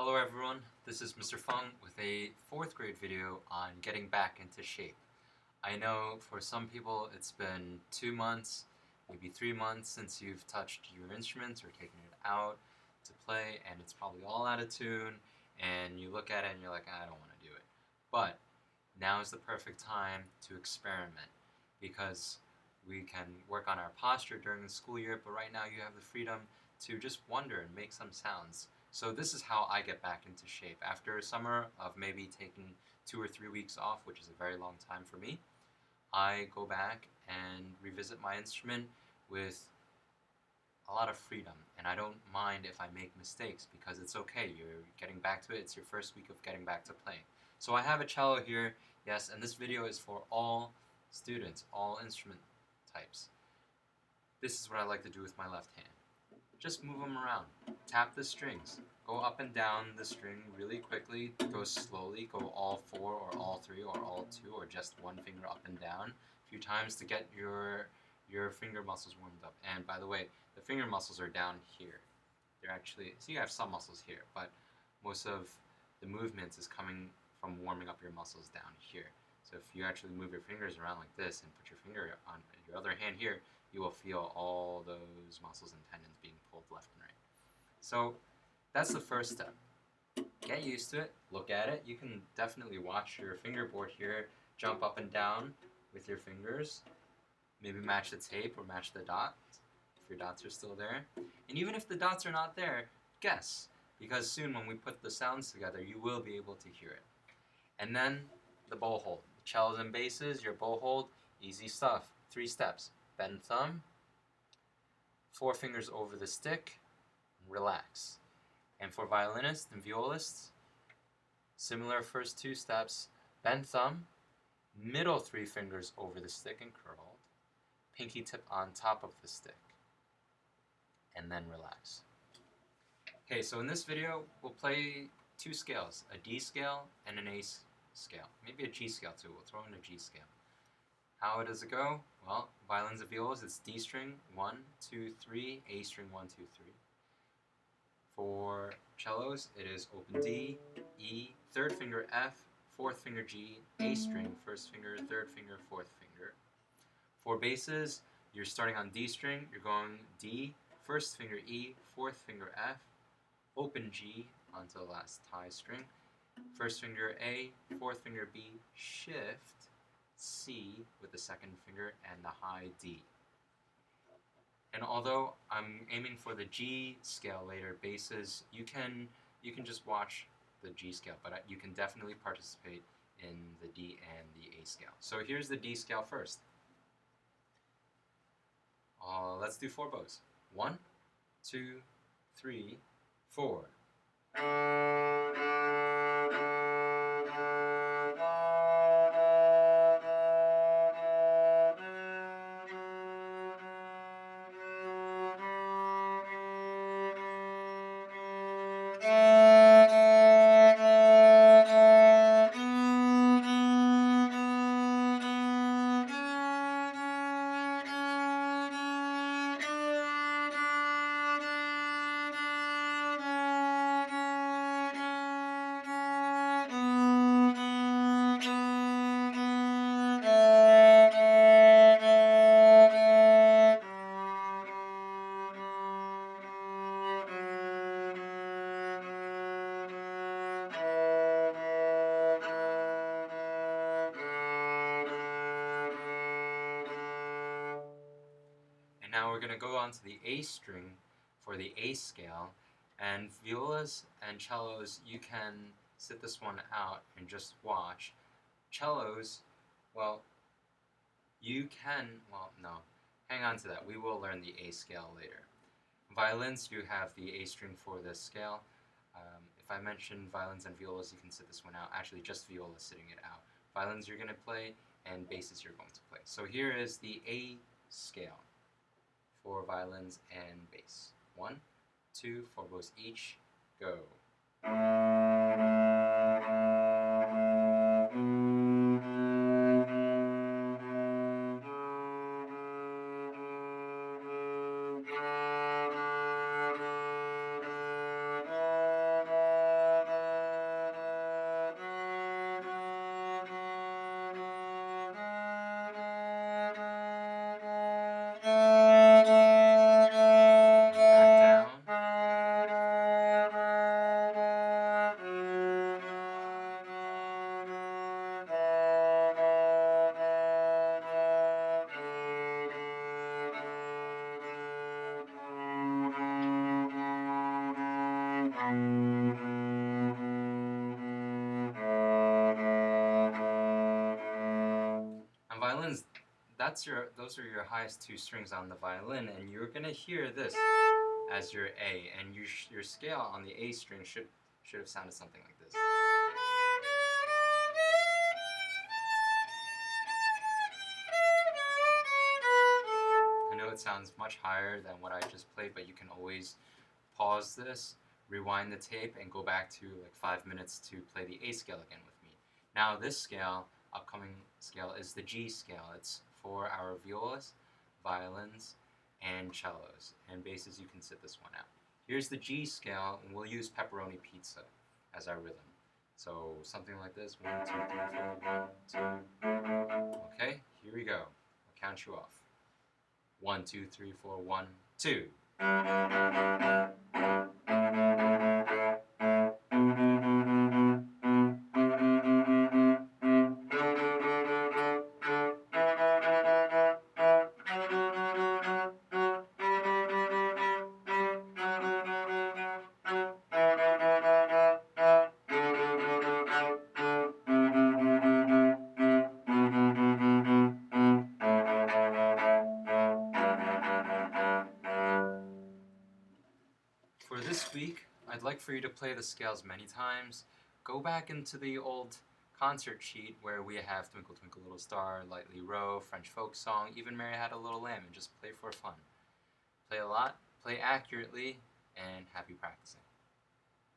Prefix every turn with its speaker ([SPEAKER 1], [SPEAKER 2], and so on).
[SPEAKER 1] Hello everyone, this is Mr. Feng with a 4th grade video on getting back into shape. I know for some people it's been 2 months, maybe 3 months since you've touched your instruments or taken it out to play and it's probably all out of tune and you look at it and you're like, I don't want to do it. But now is the perfect time to experiment because we can work on our posture during the school year, but right now you have the freedom to just wonder and make some sounds. So this is how I get back into shape. After a summer of maybe taking 2 or 3 weeks off, which is a very long time for me, I go back and revisit my instrument with a lot of freedom, and I don't mind if I make mistakes because it's okay. You're getting back to it. It's your first week of getting back to playing. So I have a cello here, yes, and this video is for all students, all instrument types. This is what I like to do with my left hand. Just move them around. Tap the strings. Go up and down the string really quickly. Go slowly. Go all 4 or all 3 or all 2 or just one finger up and down a few times to get your finger muscles warmed up. And by the way, the finger muscles are down here. They're actually, so you have some muscles here, but most of the movements is coming from warming up your muscles down here. So if you actually move your fingers around like this and put your finger on your other hand here, you will feel all those muscles and tendons being pulled left and right. So that's the first step. Get used to it, look at it. You can definitely watch your fingerboard here jump up and down with your fingers. Maybe match the tape or match the dots if your dots are still there. And even if the dots are not there, guess, because soon when we put the sounds together, you will be able to hear it. And then the bow hold. Cellos and basses, your bow hold, easy stuff. 3 steps. Bend thumb, 4 fingers over the stick, relax. And for violinists and violists, similar first 2 steps. Bend thumb, middle 3 fingers over the stick and curled, pinky tip on top of the stick, and then relax. Okay, so in this video, we'll play 2 scales, a D scale and an A scale. Maybe a G scale too, we'll throw in a G scale. How does it go? Well, violins and violas, it's D string, 1, 2, 3, A string, 1, 2, 3. For cellos, it is open D, E, 3rd finger F, 4th finger G, A string, 1st finger, 3rd finger, 4th finger. For basses, you're starting on D string, you're going D, 1st finger E, 4th finger F, open G onto the last tie string, 1st finger A, 4th finger B, shift C with the 2nd finger and the high D. And although I'm aiming for the G scale later, basses, you can just watch the G scale, but you can definitely participate in the D and the A scale. So here's the D scale first. Let's do 4 bows. 1, 2, 3, 4. And now we're going to go on to the A string for the A scale. And violas and cellos, you can sit this one out and just watch. Cellos, well, no, hang on to that. We will learn the A scale later. Violins, you have the A string for this scale. If I mention violins and violas, you can sit this one out. Actually, just viola sitting it out. Violins you're going to play, and basses you're going to play. So here is the A scale for violins and bass. 1, 2, 4 bows each, go. On violins, those are your highest two strings on the violin, and you're gonna hear this as your A, and your scale on the A string should have sounded something like this. I know it sounds much higher than what I just played, but you can always pause this, rewind the tape, and go back to like 5 minutes to play the A scale again with me. Now this scale, upcoming scale, is the G scale. It's for our violas, violins, and cellos. And basses, you can sit this one out. Here's the G scale, and we'll use Pepperoni Pizza as our rhythm. So something like this, 1, 2, 3, 4, 1, 2. Okay, here we go. I'll count you off. 1, 2, 3, 4, 1, 2. For this week, I'd like for you to play the scales many times. Go back into the old concert sheet where we have Twinkle Twinkle Little Star, Lightly Row, French folk song, even Mary Had a Little Lamb, and just play for fun. Play a lot, play accurately, and happy practicing.